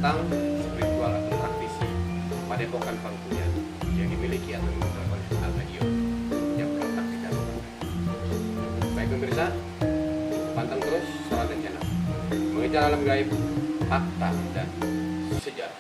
tentang spiritual atau praktisi Padepokan Parungkuyan yang dimiliki atau dikelola oleh Al-Bahiyon yang terletak di dalam. Baik pemirsa, pantang terus Sahabat Channel mengejar alam gaib, fakta dan sejarah.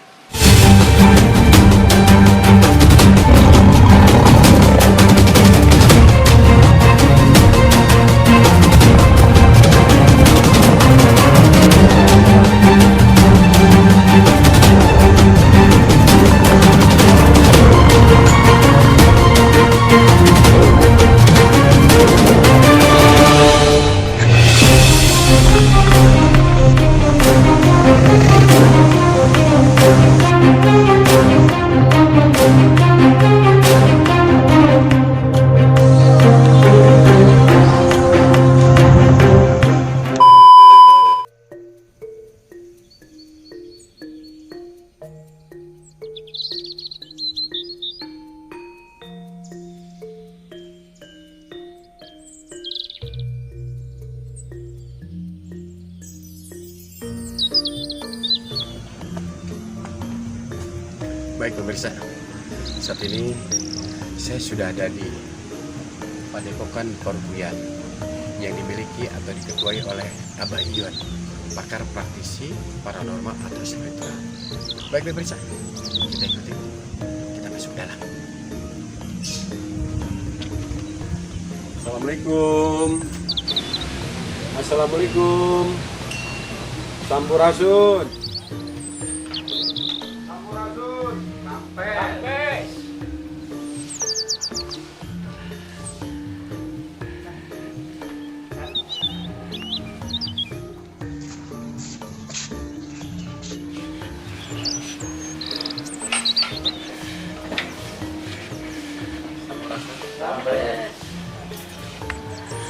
Baik pemirsa, saat ini saya sudah ada di Padepokan Parungkuyan yang dimiliki atau diketuai oleh Al-Bahiyon, pakar praktisi paranormal atau spiritual. Baik pemirsa, kita ikuti, kita masuk dalam. Assalamualaikum. Assalamualaikum. Sampurasun.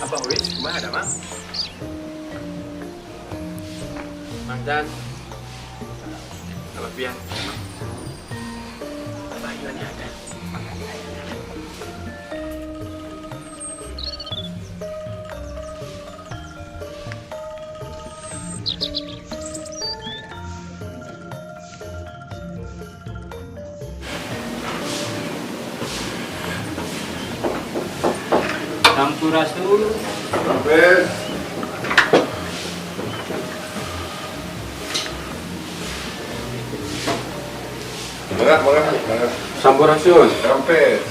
Apa wis? Kumaha ada, Mang? Mang Dan. Kelebihan. Al-Bahiyonnya ada. Sampurasun. Sampai. Mana? Sampurasun. Sampai.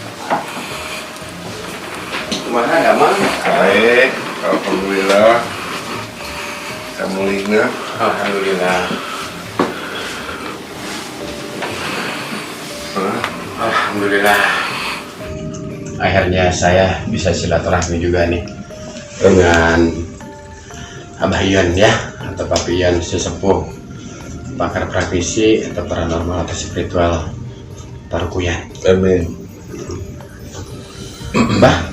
Kumaha ada, Mang? Baik, alhamdulillah. Kamulina. Alhamdulillah. Alhamdulillah. Akhirnya saya bisa silaturahmi juga nih dengan Al-Bahiyon ya, atau Papiyon sesepuh pakar praktisi atau paranormal atau spiritual Parungkuyan. Amin. Mbah,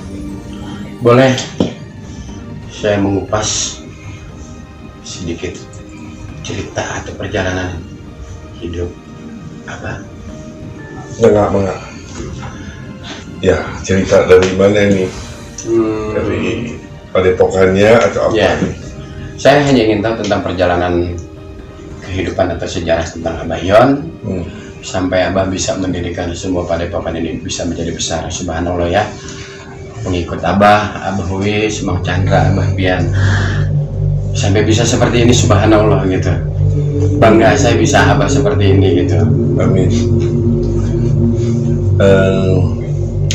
boleh saya mengupas sedikit cerita atau perjalanan hidup Abah? Enggak. Ya, cerita dari mana nih? Dari padepokannya atau apa? Ya, saya hanya ingin tahu tentang perjalanan kehidupan atau sejarah tentang Al-Bahiyon sampai Abah bisa mendirikan semua padepokan ini bisa menjadi besar. Subhanallah ya, pengikut Abah Huis, Mang Chandra, Abah Bian sampai bisa seperti ini. Subhanallah gitu, bangga saya bisa Abah seperti ini gitu. Amin.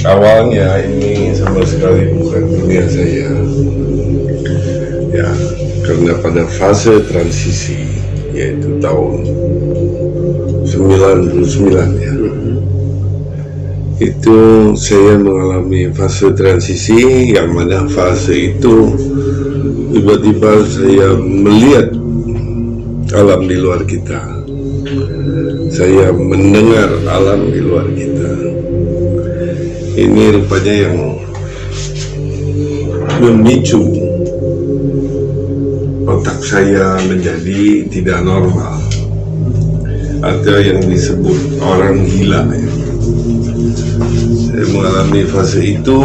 Awalnya ini sama sekali bukan dunia saya ya, karena pada fase transisi yaitu tahun 99 ya, itu saya mengalami fase transisi yang mana fase itu tiba-tiba saya melihat alam di luar kita, saya mendengar alam di luar kita. Ini rupanya yang memicu otak saya menjadi tidak normal atau yang disebut orang gila ya. Saya mengalami fase itu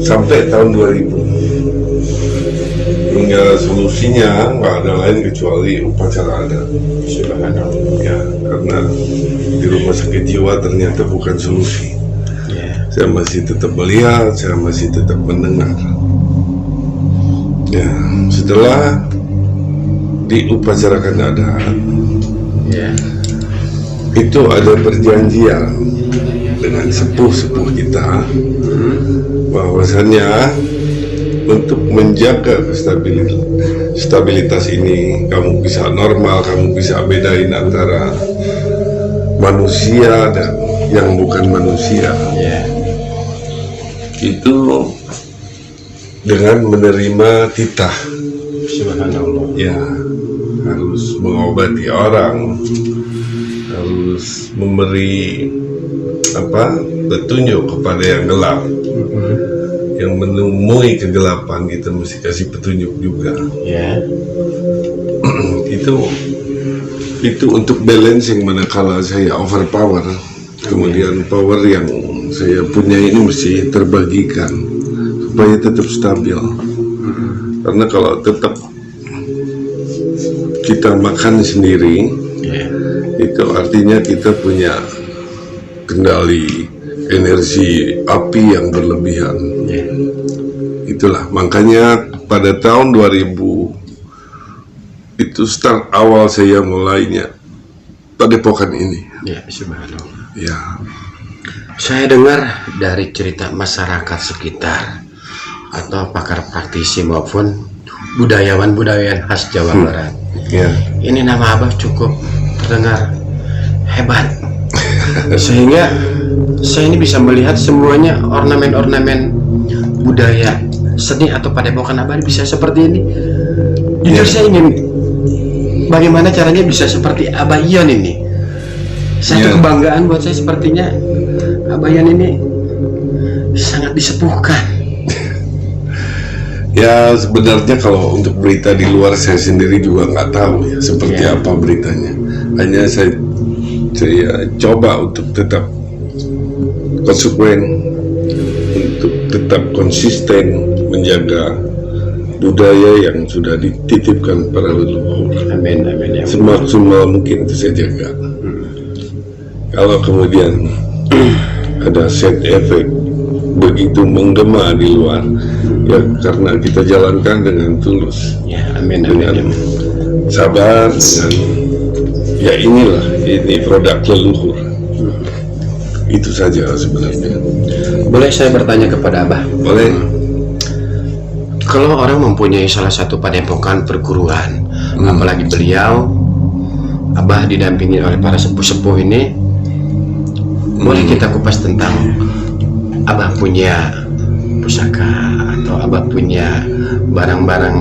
sampai tahun 2000. hingga solusinya nggak ada lain kecuali upacara adat. Subhanallah. Ya, karena di rumah sakit jiwa ternyata bukan solusi. Ya. Saya masih tetap melihat, saya masih tetap mendengar. Ya, setelah diupacarakan adat, Ya. itu ada perjanjian dengan sepuh-sepuh kita bahwasannya untuk menjaga stabilitas ini, kamu bisa normal, kamu bisa bedain antara manusia dan yang bukan manusia. Ya. Itu dengan menerima titah. Subhanallah. Ya, harus mengobati orang, harus memberi petunjuk kepada yang gelap, yang menemui kegelapan kita mesti kasih petunjuk juga. Ya. itu untuk balancing, manakala saya overpower, kemudian power yang saya punya ini mesti terbagikan supaya tetap stabil. Karena kalau tetap kita makan sendiri, Ya. itu artinya kita punya kendali energi api yang berlebihan. Ya. Itulah makanya pada tahun 2000 itu start awal saya mulainya padepokan ini. Ya. Subhanallah. Ya, Saya dengar dari cerita masyarakat sekitar atau pakar praktisi maupun budayawan khas Jawa Barat. ya, Ini nama Abah cukup terdengar hebat. Sehingga saya ini bisa melihat semuanya ornamen-ornamen budaya seni atau padepokan Abah bisa seperti ini. Jujur saya ingin bagaimana caranya bisa seperti Abah Yon ini. Satu kebanggaan buat saya, sepertinya Abah Yon ini sangat disepuhkan. ya sebenarnya kalau untuk berita di luar saya sendiri juga nggak tahu ya seperti apa beritanya. Hanya saya coba untuk tetap konsekuen, untuk tetap konsisten menjaga budaya yang sudah dititipkan para leluhur. Amin, amin ya. Semaksimal mungkin itu saya jaga. Kalau kemudian ada side effect begitu menggema di luar, ya karena kita jalankan dengan tulus, Ya, amin, amin, dengan amin. sabar, dengan ya ini produk leluhur. Itu saja sebenarnya. Boleh saya bertanya kepada Abah? Boleh. Kalau orang mempunyai salah satu padepokan perguruan, apalagi beliau, Abah didampingi oleh para sepuh-sepuh ini, boleh kita kupas tentang Abah punya pusaka atau Abah punya barang-barang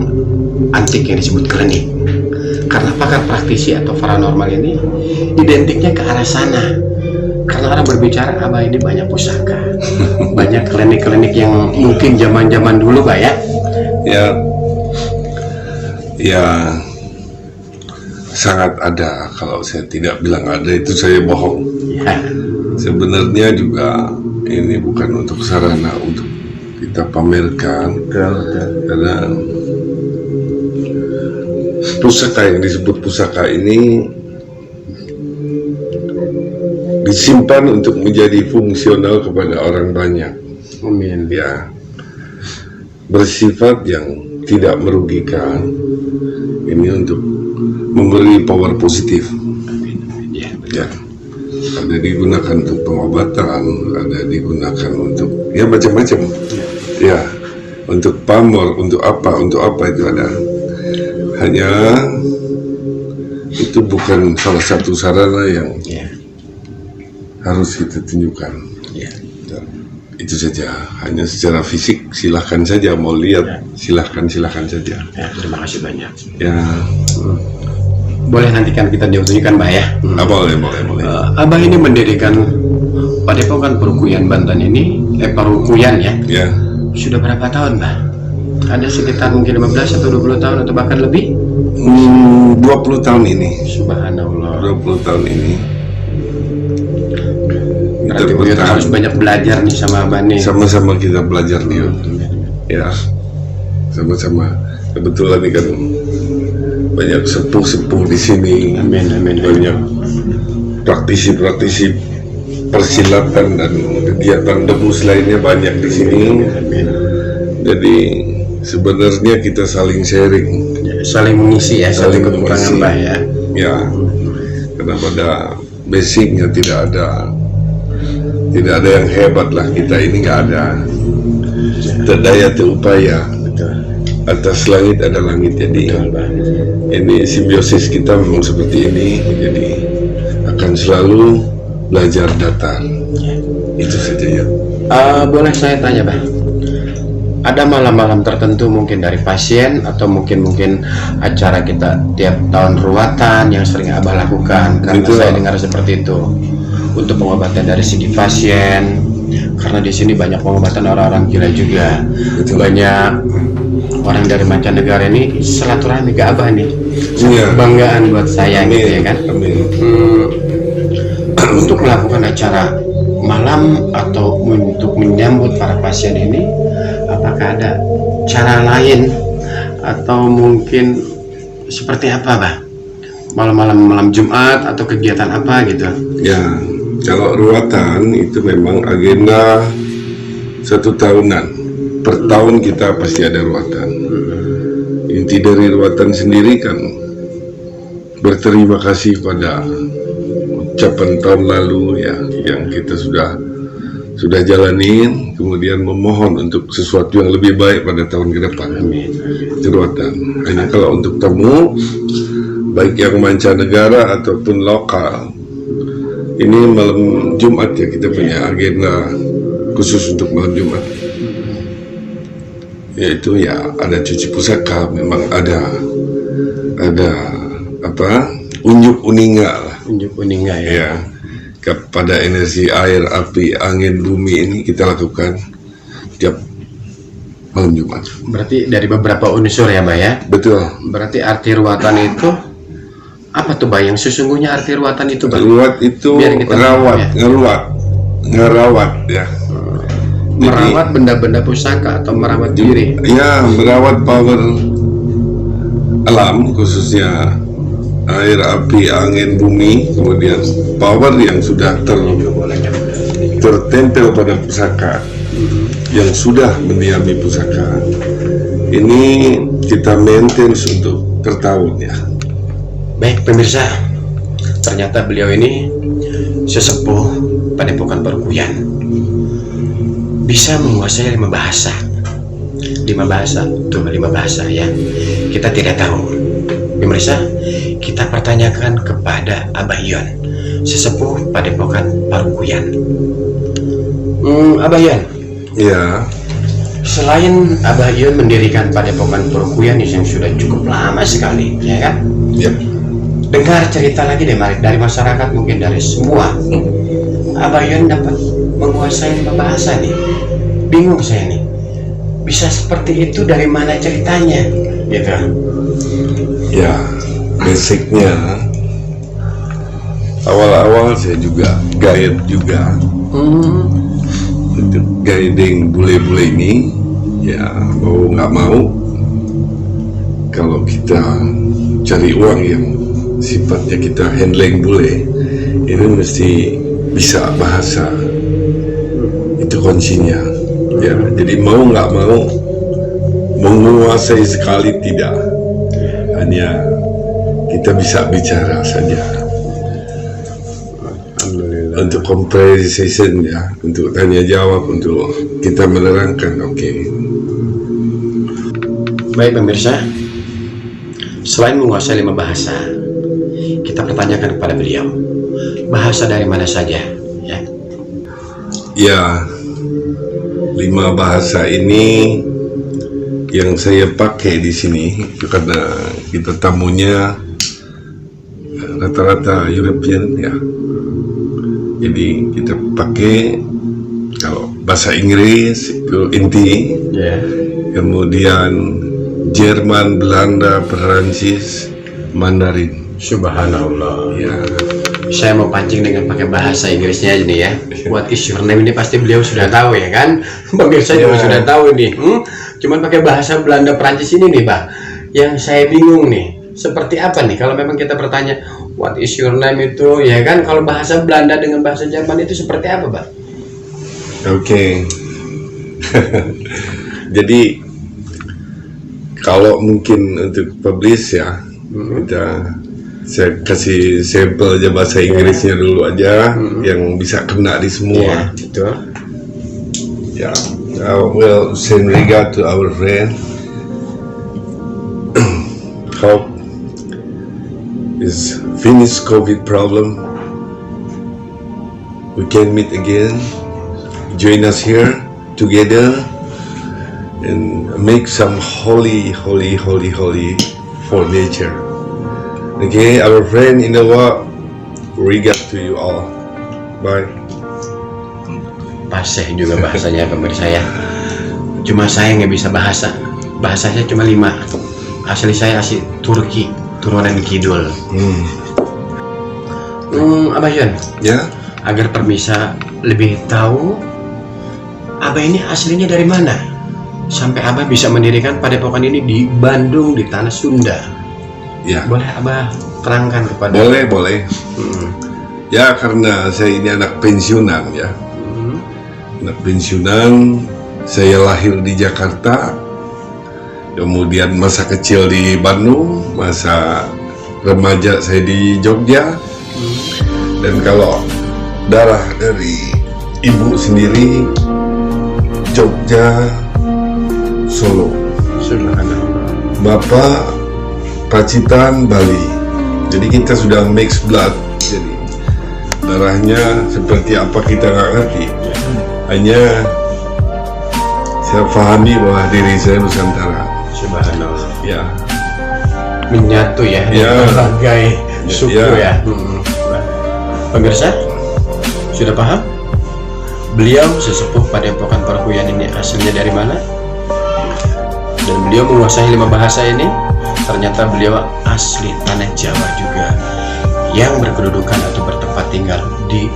antik yang disebut klenik. Karena pakar praktisi atau paranormal ini identiknya ke arah sana. Karena orang berbicara Abah ini banyak pusaka, banyak klinik-klinik yang mungkin zaman-zaman dulu, Pak ya. Ya, sangat ada. Kalau saya tidak bilang ada itu saya bohong. Ya, Sebenarnya juga ini bukan untuk sarana untuk kita pamerkan, karena pusaka yang disebut pusaka ini disimpan untuk menjadi fungsional kepada orang banyak. amin. Ya, bersifat yang tidak merugikan, ini untuk memberi power positif. Ya, Ya, ada digunakan untuk pengobatan, ada digunakan untuk ya macam-macam. Ya, untuk pamor, untuk apa itu ada. Hanya itu bukan salah satu sarana yang ya, harus kita tunjukkan. ya. Ya, itu saja. Hanya secara fisik silahkan saja mau lihat, silahkan saja. Ya, terima kasih banyak. Ya, Boleh nanti kan kita ditunjukkan, Mbak ya. boleh. Abang ini mendirikan padepokan Perukuyan Banten ini, Perukuyan ya. Ya, Sudah berapa tahun, Mbak? Ada sekitar mungkin 15 atau 20 tahun atau bahkan lebih? 20 tahun ini. Subhanallah. 20 tahun ini. Berarti beliau harus banyak belajar nih sama Abah nih. Sama-sama kita belajar nih. Ya, sama-sama. Kebetulan ini kan banyak sepuh-sepuh di sini, Amin, amin. banyak praktisi-praktisi persilatan dan kegiatan debus lainnya banyak di sini. Amin. Jadi sebenarnya kita saling sharing, Saling mengisi ya, satu Saling kekurangan mengisi. Mbah ya. ya, karena pada basicnya tidak ada yang hebat lah, kita ini nggak ada terdaya terupaya, Betul. atas langit ada langit. Jadi Betul, Mbah. ini simbiosis kita memang seperti ini, jadi akan selalu belajar datar. Itu saja ya. Boleh saya tanya, Bah? Ada malam-malam tertentu mungkin dari pasien atau mungkin acara kita tiap tahun ruatan yang sering Abah lakukan, karena Betul. saya dengar seperti itu, untuk pengobatan dari segi pasien, karena di sini banyak pengobatan orang-orang gila juga. Betul. Banyak orang dari mancanegara ini silaturahmi ke Abah nih. Iya. Kebanggaan buat saya gitu ya kan. Amin. Untuk melakukan acara malam atau untuk menyambut para pasien ini, apakah ada cara lain atau mungkin seperti apa, Bah? Malam Jumat atau kegiatan apa gitu? Ya, kalau ruatan itu memang agenda 1 tahunan. Per tahun kita pasti ada ruatan. Inti dari ruatan sendiri kan berterima kasih pada ucapan tahun lalu ya, yang kita sudah jalanin, kemudian memohon untuk sesuatu yang lebih baik pada tahun ke depan. Amin. Itu ruatan. Hanya kalau untuk tamu, baik yang mancanegara ataupun lokal, ini malam Jumat ya, kita punya agenda khusus untuk malam Jumat. Yaitu ya ada cuci pusaka, memang ada apa, unjuk uninga lah Unjuk uninga ya. ya, kepada energi air, api, angin, bumi ini kita lakukan tiap malam Jumat. Berarti dari beberapa unsur ya, Mbak ya. Betul. Berarti arti ruatan itu apa tuh, Mbak? Yang sesungguhnya arti ruatan itu, Mbak? Ruat itu Biar kita rawat, paham ngerawat ya. Merawat benda-benda pusaka atau merawat diri. Ya, merawat power alam, khususnya air, api, angin, bumi, kemudian power yang sudah tertempel pada pusaka, yang sudah mendiami pusaka. Ini kita maintain untuk tertahun ya. Baik pemirsa, ternyata beliau ini sesepuh Padepokan Parukuyan, bisa menguasai 5 bahasa. 5 bahasa ya. Kita tidak tahu. Pemirsa, kita pertanyakan kepada Abah Yon, sesepuh Padepokan Parukuyan. Abah Yon, Ya, selain Abah Yon mendirikan Padepokan Parukuyan yang sudah cukup lama sekali, ya kan? ya. Dengar cerita lagi deh, Mari, dari masyarakat, mungkin dari semua. Abah Yon dapat menguasai 5 bahasa nih. Bingung saya nih, bisa seperti itu dari mana ceritanya gitu. Ya, basicnya awal-awal saya juga guide juga untuk guiding bule-bule ini. Ya, mau nggak mau, kalau kita cari uang yang sifatnya kita handling bule, ini mesti bisa bahasa. Itu kuncinya. Ya, jadi mau nggak mau, menguasai sekali tidak, hanya kita bisa bicara saja. Alhamdulillah. Untuk conversation ya, untuk tanya jawab, untuk kita menerangkan, oke. Baik pemirsa, selain menguasai 5 bahasa, kita pertanyakan kepada beliau, bahasa dari mana saja ya. Ya, 5 bahasa ini yang saya pakai di sini karena kita tamunya rata-rata European ya. Jadi kita pakai, kalau bahasa Inggris itu inti, Ya. kemudian Jerman, Belanda, Perancis, Mandarin. Subhanallah. Ya, saya mau pancing dengan pakai bahasa Inggrisnya aja nih ya. What is your name ini pasti beliau sudah tahu ya kan. Pemirsa juga sudah tahu nih. Cuman pakai bahasa Belanda Perancis ini nih Pak, yang saya bingung nih. Seperti apa nih kalau memang kita bertanya what is your name itu ya kan, kalau bahasa Belanda dengan bahasa Jerman itu seperti apa Pak? Oke. Jadi kalau mungkin untuk publish ya, saya kasih sampel aja bahasa Inggrisnya dulu aja, yang bisa kena di semua. Betul. Ya, well, send regard to our friend. Hope is finished COVID problem. We can meet again. Join us here together and make some holy for nature. Okay, our friend in the world, regard to you all. Bye. Paseh juga bahasanya pemirsa ya. Cuma saya nggak bisa bahasanya cuma 5. Asli saya asli Turki, turunan Kidul. Abah Yon, Ya, agar pemirsa lebih tahu Abah ini aslinya dari mana sampai Abah bisa mendirikan padepokan ini di Bandung, di tanah Sunda. ya. Boleh Abah terangkan kepada? Boleh. Ya, karena saya ini anak pensiunan ya. Anak pensiunan, saya lahir di Jakarta, kemudian masa kecil di Bandung, masa remaja saya di Jogja, dan kalau darah dari ibu sendiri Jogja, Solo, bapak Pacitan, Bali. Jadi kita sudah mix blood, jadi darahnya seperti apa kita nggak ngerti. Hanya saya pahami bahwa diri saya Nusantara. Subhanallah. Ya, Menyatu ya, Ya. berbagai suku Ya. ya. Pemirsa sudah paham? Beliau sesepuh padepokan Perkuyan ini aslinya dari mana? Dan beliau menguasai 5 bahasa ini. Ternyata beliau asli tanah Jawa juga, yang berkedudukan atau bertempat tinggal di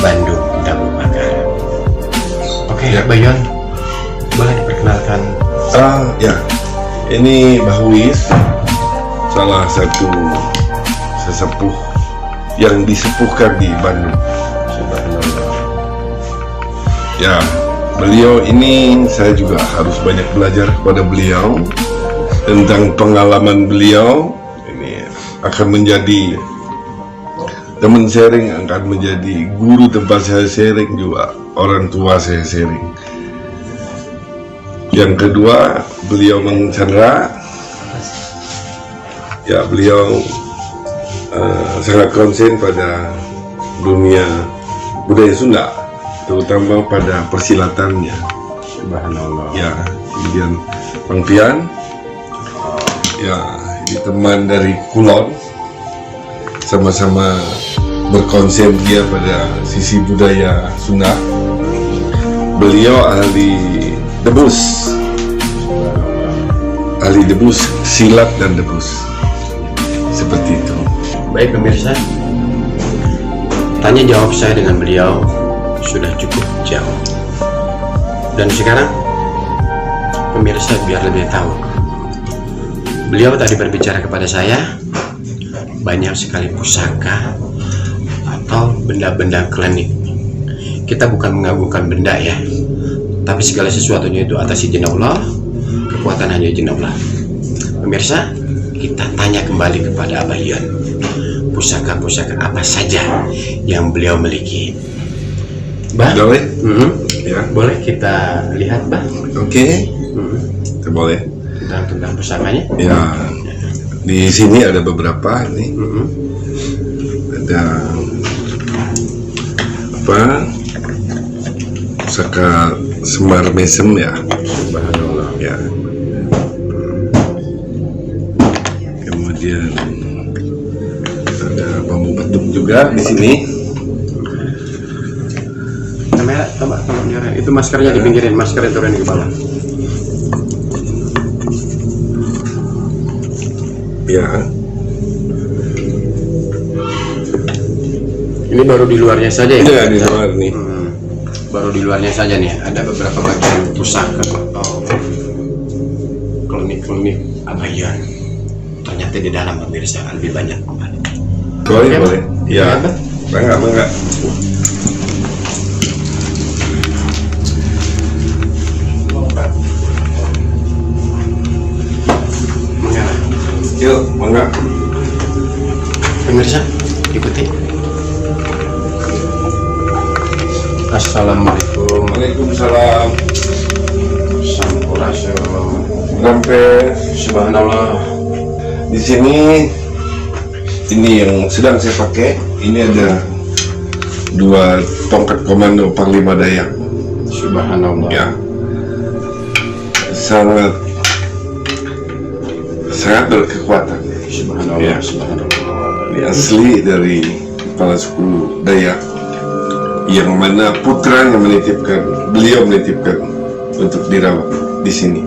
Bandung, Dabu Bakar. Oke, Ya. Bayon, boleh diperkenalkan? Ya, ini Bahuis, salah satu sesepuh yang disepuhkan di Bandung. Subhanallah. Ya, beliau ini saya juga harus banyak belajar kepada beliau tentang pengalaman beliau. Ini akan menjadi teman sharing, akan menjadi guru tempat saya sharing, juga orang tua saya sharing. Yang kedua, beliau Mang Chandra. Ya, beliau sangat konsen pada dunia budaya Sunda, terutama pada persilatannya. Subhanallah. Ya, kemudian Bang Pian, ya, ini teman dari Kulon, sama-sama berkonsen dia pada sisi budaya Sunda. Beliau ahli debus, silat dan debus, seperti itu. Baik pemirsa, tanya jawab saya dengan beliau sudah cukup jauh. Dan sekarang pemirsa biar lebih tahu, beliau tadi berbicara kepada saya banyak sekali pusaka atau benda-benda klinik. Kita bukan mengagungkan benda ya, tapi segala sesuatunya itu atas izin Allah, kekuatan hanya izin Allah. Pemirsa, kita tanya kembali kepada Abah Yon, pusaka-pusaka apa saja yang beliau miliki. Bah, Boleh? Ya, boleh kita lihat, Bah? oke. Kita boleh. Tentang pusakanya. Ya, di sini ada beberapa ini. Ada apa? Pusaka Semar Mesem ya. Subhanallah. Ya. Kemudian ada bambu betuk juga di sini. Kamera, coba itu maskernya dipinggirin, maskernya turun ke bawah. Ya. Ini baru di luarnya saja ya? Iya, di luar nih. Baru di luarnya saja nih. Ada beberapa bagian pusaka atau klinik-klinik Abayan. Ternyata di dalam pemirsa lebih banyak. Boleh, Oke, boleh. Ya, Bang. bangga, bangga. Yuk, bangga. Pemirsa, ikuti. Assalamualaikum. Waalaikumsalam. Sampurasun. Sampai Subhanallah. di sini, ini yang sedang saya pakai. Ini ada 2 tongkat komando Panglima Dayak. Subhanallah. Ya, sangat berkekuatan. Subhanallah. Ya. Subhanallah. Ini asli dari kepala suku Dayak, yang mana putranya beliau menitipkan untuk dirawat di sini.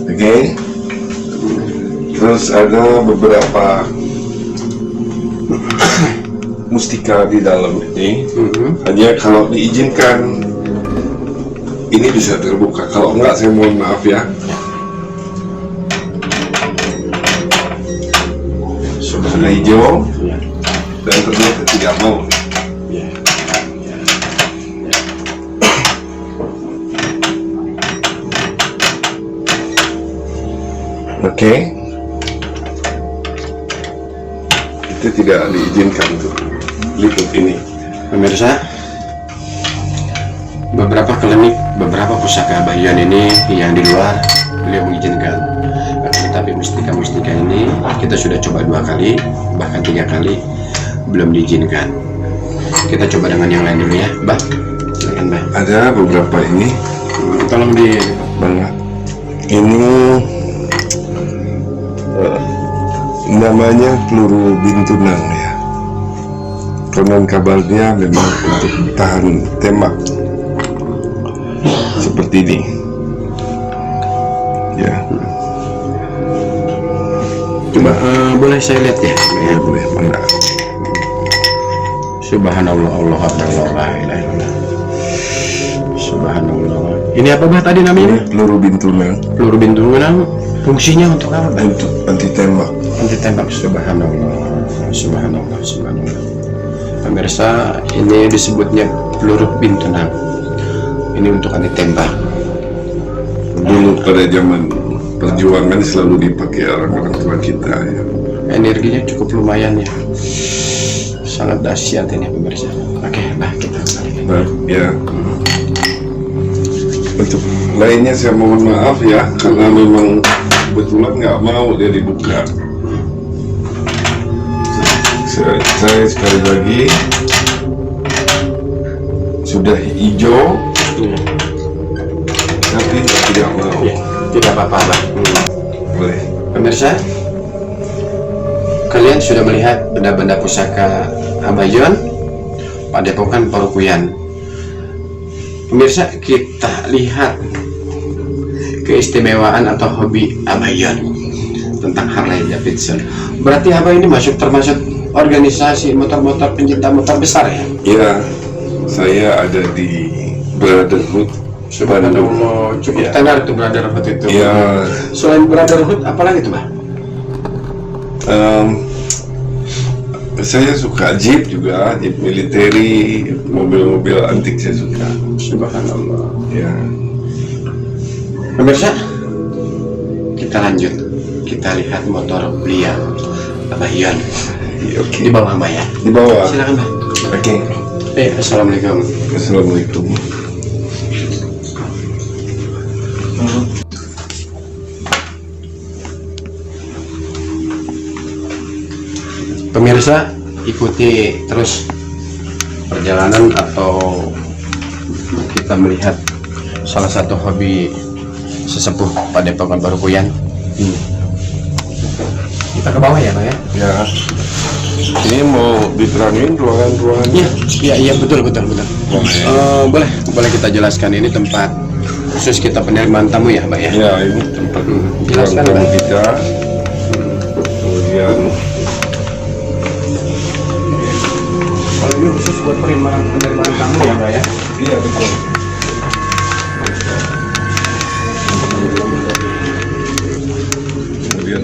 Oke. Terus ada beberapa mustika di dalam ini. Hanya kalau diizinkan ini bisa terbuka. Kalau enggak, saya mohon maaf ya. Warna hijau Ya. dan ternyata tidak mau. Ya. Oke. Itu tidak diizinkan untuk liput ini. Pemirsa, beberapa klinik, beberapa pusaka Abayan ini yang di luar beliau mengizinkan. Tetapi mustika-mustika ini kita sudah coba 2 kali, bahkan 3 kali, belum diizinkan. Kita coba dengan yang lain dulu ya, Mbak. Silakan, Mbak. Ada beberapa ini Tolong di banget. Ini namanya peluru bintunang ya. Konon kabarnya memang untuk tahan tembak seperti ini. Ya, coba boleh saya lihat ya? ya boleh, bangga. Subhanallah, Allah Akbar, la ilaha illallah. Subhanallah. Ini apa Bah tadi namanya? Ini peluru bintunang Peluru bintungan. Fungsinya untuk apa, Bah? untuk anti tembak. Anti tembak. Subhanallah. Subhanallah. Subhanallah. Pemirsa, ini disebutnya peluru bintunang. Ini untuk anti tembak. Dulu pada zaman perjuangan selalu dipakai orang-orang tua kita ya. Energinya cukup lumayan ya. Sangat dahsyat ini pemirsa. Oke, Bah, kita balik. Nah, ya. Untuk lainnya saya mohon maaf ya, karena memang kebetulan nggak mau dia dibuka. Saya sekali lagi sudah hijau, tapi tidak mau. Ya, tidak apa-apa, Bah. Boleh. Pemirsa, kalian sudah melihat benda-benda pusaka Abayan, Padepokan Parukuyan. Pemirsa, kita lihat keistimewaan atau hobi Abayan tentang Harley Davidson. Berarti Abah ini termasuk organisasi motor-motor pencinta motor besar ya? Ya, saya ada di Brotherhood. Subhanallah, cukup Ya. tenar itu Brotherhood itu. Ya, Selain Brotherhood, apa lagi tuh, Bah? saya suka Jeep juga, Jeep militeri, mobil-mobil antik saya suka. Subhanallah. Ya, Pemirsa, kita lanjut. Kita lihat motor beliau, Abayan. oke. Di bawah, Mbak ya. Di bawah. Silakan, Mbak. Oke. Assalamualaikum. Assalamualaikum. Pemirsa, ikuti terus perjalanan atau kita melihat salah satu hobi sesepuh Padepokan Parukuyan. Kita ke bawah ya, Pak ya? Ya, ini mau diterangin ruangan-ruangannya. Iya, betul. Boleh kita jelaskan, ini tempat khusus kita penerimaan tamu ya, Mbak ya? Ya, ini tempat Jelaskan, ruang tamu Pak. kita. Kemudian Ini khusus buat penerimaan tamu ya, Mbak ya? Iya betul. Kemudian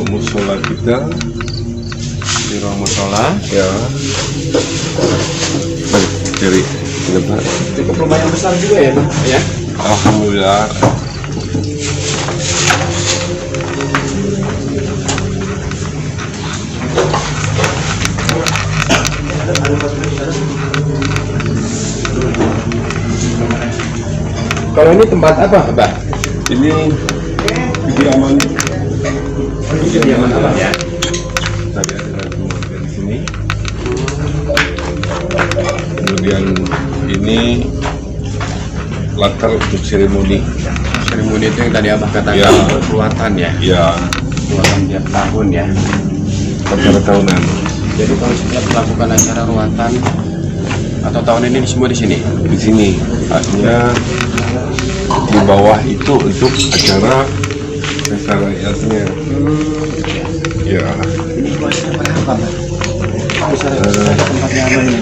musola kita Di ruang musola. ya. Baik, cari depan. Cukup lumayan besar juga ya, Mbak ya? Alhamdulillah. Kalau ini tempat apa, Mbak? Ini kediaman. Kediaman apa ya? Tadi ada kemudian di sini. Kemudian ini latar untuk seremoni. Seremoni itu yang tadi Abah katakan Ya. ruatan ya? Ya, Ruatan tiap tahun ya. acara tahunan. Jadi kalau setiap melakukan acara ruatan atau tahun ini semua di sini. Di sini artinya di bawah itu untuk acara pesta rakyatnya. Ya, Ini luasnya berapa, Mbak? Besar tempatnya apa ini?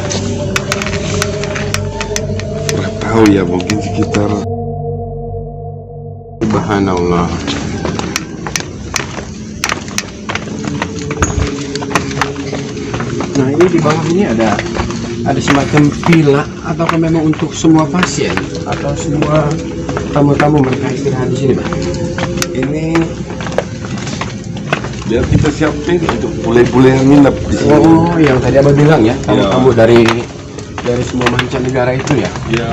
nggak tahu ya, mungkin sekitar Subhanallah. Nah ini di bawah ini ada semacam villa atau memang untuk semua pasien atau semua tamu-tamu mereka istirahat di sini, Pak? ini biar kita siapin untuk bule-bule yang nginep di sini. Oh, yang tadi Abah bilang ya, tamu-tamu Ya. dari semua mancanegara itu ya. Ya,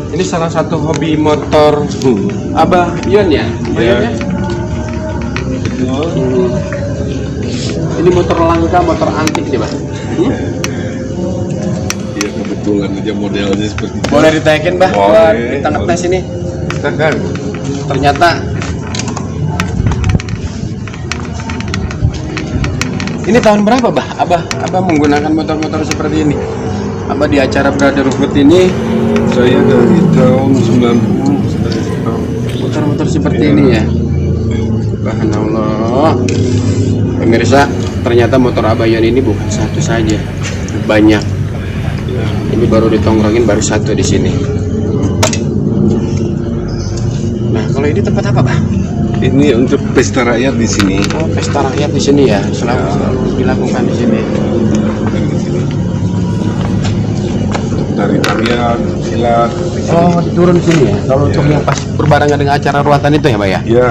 Ini salah satu hobi motor Abah Yon ya? Abah Ya. Yon ya? betul. Ini motor langka, motor antik nih, Pak. Ya kebetulan aja modelnya seperti itu. Boleh ditaikin, Bah, Boleh, buat kita boleh. ngetes ini. Silakan. Ternyata ini tahun berapa, Bah? Abah menggunakan motor-motor seperti ini. Abah di acara Brotherhood ini Saya dari tahun 90 dari tahun. motor-motor seperti Ya. ini ya. Subhanallah. Pemirsa, ternyata motor Abah Yon ini bukan satu saja, banyak. Ya. Ini baru ditongkrongin baru satu di sini. Nah, kalau ini tempat apa, Pak? Ini untuk pesta rakyat di sini. Oh, pesta rakyat di sini ya, selalu dilakukan di sini. Di sini. Dari tarian, silat. di sini. Oh, turun di sini ya. Kalau untuk Ya. yang pas berbarengan dengan acara ruatan itu ya, Pak ya? Ya.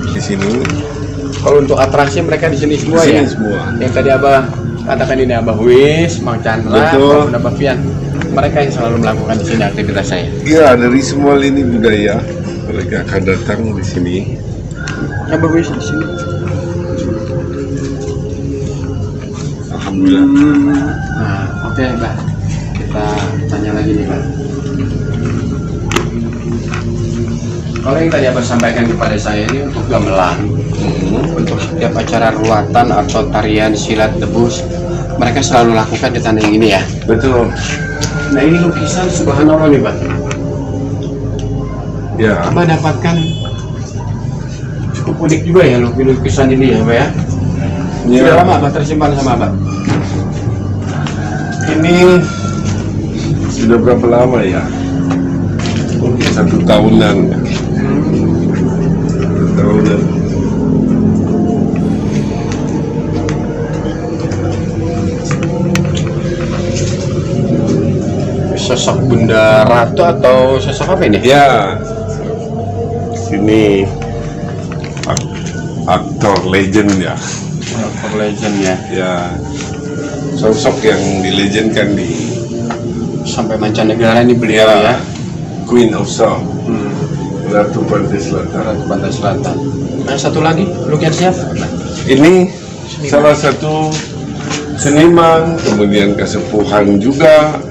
Di sini. Kalau untuk atraksi mereka di sini semua Di ya. sini semua. Yang tadi Abah katakan ini Abah Wis, Mang Chandra, Betul. maupun Abah Fian. Mereka yang selalu melakukan di sini aktivitasnya. Ya, dari semua lini budaya mereka akan datang di sini. Abah Wis di sini. Alhamdulillah. Nah, oke, Mbak. Kita tanya lagi nih, Pak. Kalau yang tadi Abah sampaikan kepada saya ini untuk gamelan, untuk setiap acara ruatan atau tarian silat debus, mereka selalu lakukan di tanah yang ini ya. Betul. Nah ini lukisan subhanallah nih, Pak. Ya. Abah dapatkan cukup unik juga ya lukisan ini ya, Pak ya. Ya. Sudah lama Abah tersimpan sama Abah? Ini sudah berapa lama ya? Mungkin 1 tahunan. 1 tahunan. Sosok Bunda Ratu atau sosok apa ini? Ya, sini aktor legend ya. Aktor legend ya. Ya, sosok yang dilegendkan di Sampai mancanegara ini beliau ya. Queen of Song, Ratu Pantai Selatan. Ratu Pantai Selatan. Nah satu lagi lukisan siapa? Ini salah satu seniman, kemudian kesepuhan juga,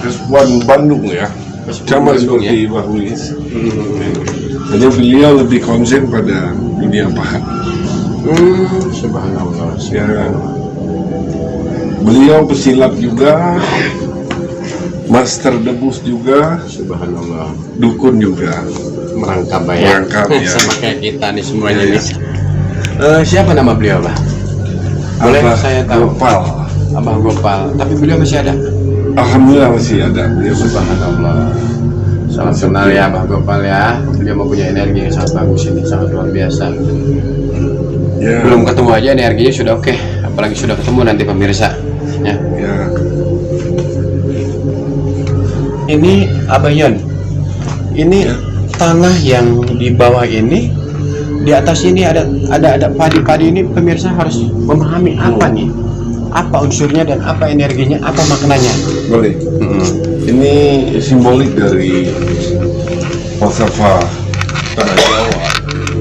kesepuhan Bandung ya, sama Bandung seperti Mbah Wis. Hanya beliau lebih konsen pada dunia pahat. Subhanallah. Ya, beliau pesilat juga, master debus juga, Subhanallah. dukun juga. Merangkap ya. Merangkap, ya. Sama kayak kita nih semuanya Ya, ya. nih. Siapa nama beliau, Abah? Boleh Abah saya tahu? Gopal. Abah Gopal. Tapi beliau masih ada? Alhamdulillah masih ada. Dia Subhanallah. Salam kenal ya Abah Gopal ya. Beliau mempunyai energi yang sangat bagus ini, sangat luar biasa. ya, Belum ketemu aja energinya sudah oke. Apalagi sudah ketemu nanti pemirsa. Ya. ya. Ini Abah Yon. Ini Ya. tanah yang di bawah ini, di atas ini ada padi-padi ini, pemirsa harus memahami apa nih, apa unsurnya dan apa energinya, apa maknanya. Boleh. Ini simbolik dari falsafah tanah Jawa,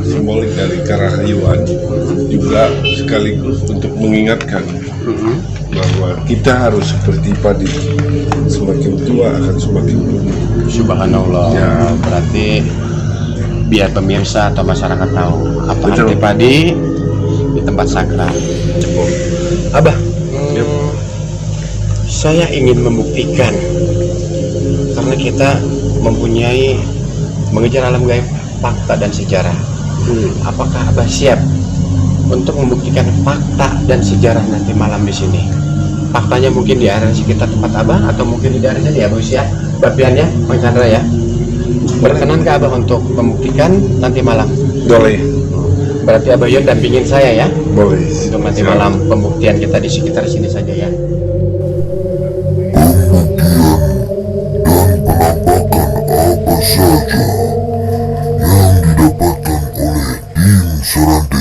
simbolik dari Karahayuan, juga sekaligus untuk mengingatkan bahwa kita harus seperti padi, semakin tua akan semakin tumbuh. Subhanallah. Ya. Berarti biar pemirsa atau masyarakat tahu apa Betul. arti padi di tempat sakral. Abah, saya ingin membuktikan, karena kita mempunyai mengejar alam gaib, fakta dan sejarah. Apakah Abah siap untuk membuktikan fakta dan sejarah nanti malam di sini? Faktanya mungkin di area sekitar tempat Abah, atau mungkin di daerah sini ya, Bu ya, Bapiannya, Bang Chandra ya. Berkenankah Abah untuk membuktikan nanti malam? Boleh, Berarti Abah Yon dampingin saya ya, boleh. untuk nanti Siap. malam pembuktian kita di sekitar sini saja ya. Apa saja yang didapatkan oleh tim Seranti